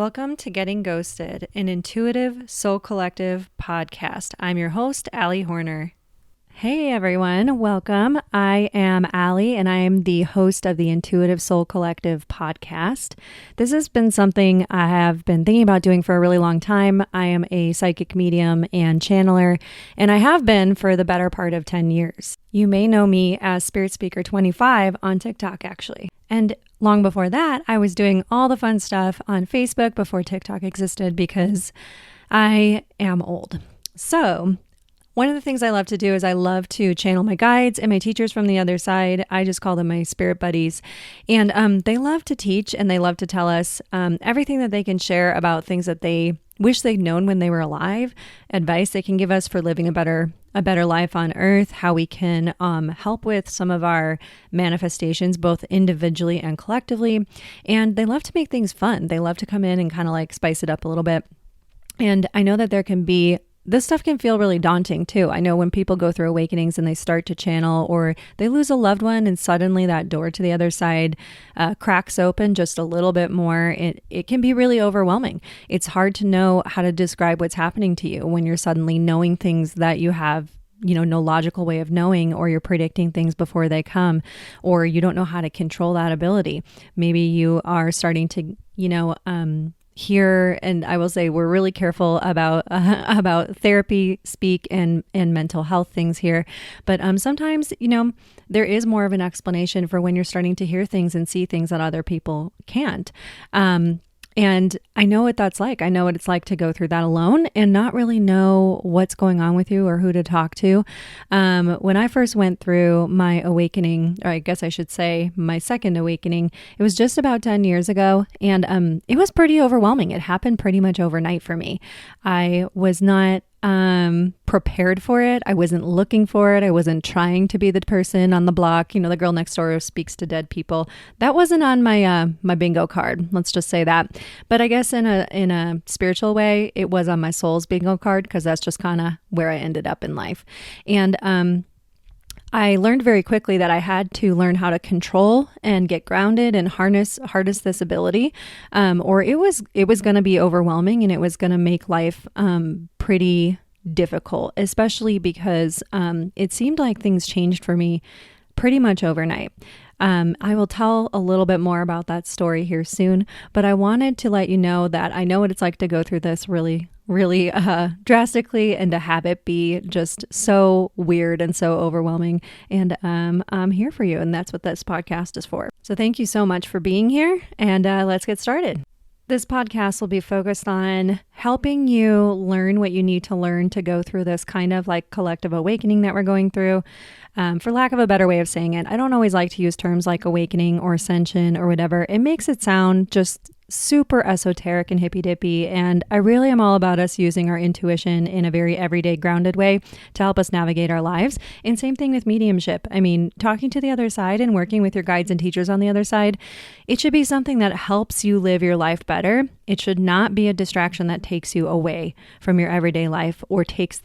Welcome to Getting Ghosted, an intuitive soul collective podcast. I'm your host, Allie Horner. Hey everyone, welcome. I am Allie and I am the host of the Intuitive Soul Collective podcast. This has been something I have been thinking about doing for a really long time. I am a psychic medium and channeler, and I have been for the better part of 10 years. You may know me as Spirit Speaker 25 on TikTok, actually. And long before that, I was doing all the fun stuff on Facebook before TikTok existed because I am old. So one of the things I love to do is I love to channel my guides and my teachers from the other side. I just call them my spirit buddies. And they love to teach and they love to tell us everything that they can share about things that they wish they'd known when they were alive, advice they can give us for living a better life on earth, how we can help with some of our manifestations, both individually and collectively. And they love to make things fun. They love to come in and kind of like spice it up a little bit. And I know that this stuff can feel really daunting too. I know when people go through awakenings and they start to channel or they lose a loved one and suddenly that door to the other side cracks open just a little bit more, it can be really overwhelming. It's hard to know how to describe what's happening to you when you're suddenly knowing things that you have no logical way of knowing, or you're predicting things before they come, or you don't know how to control that ability. Maybe you are starting to, here, and I will say we're really careful about therapy speak and mental health things here, but sometimes there is more of an explanation for when you're starting to hear things and see things that other people can't. And I know what that's like. I know what it's like to go through that alone and not really know what's going on with you or who to talk to. When I first went through my awakening, or I guess I should say my second awakening, it was just about 10 years ago. And it was pretty overwhelming. It happened pretty much overnight for me. I was not prepared for it. I wasn't looking for it. I wasn't trying to be the person on the block, the girl next door who speaks to dead people. That wasn't on my my bingo card. Let's just say that. But I guess in a spiritual way, it was on my soul's bingo card because that's just kind of where I ended up in life. And I learned very quickly that I had to learn how to control and get grounded and harness this ability, or it was going to be overwhelming and it was going to make life pretty difficult, especially because it seemed like things changed for me pretty much overnight. I will tell a little bit more about that story here soon, but I wanted to let you know that I know what it's like to go through this really drastically and to have it be just so weird and so overwhelming. And I'm here for you. And that's what this podcast is for. So thank you so much for being here. And let's get started. This podcast will be focused on helping you learn what you need to learn to go through this kind of like collective awakening that we're going through. For lack of a better way of saying it, I don't always like to use terms like awakening or ascension or whatever. It makes it sound just super esoteric and hippy-dippy, and I really am all about us using our intuition in a very everyday grounded way to help us navigate our lives. And same thing with mediumship. I mean, talking to the other side and working with your guides and teachers on the other side, it should be something that helps you live your life better. It should not be a distraction that takes you away from your everyday life or takes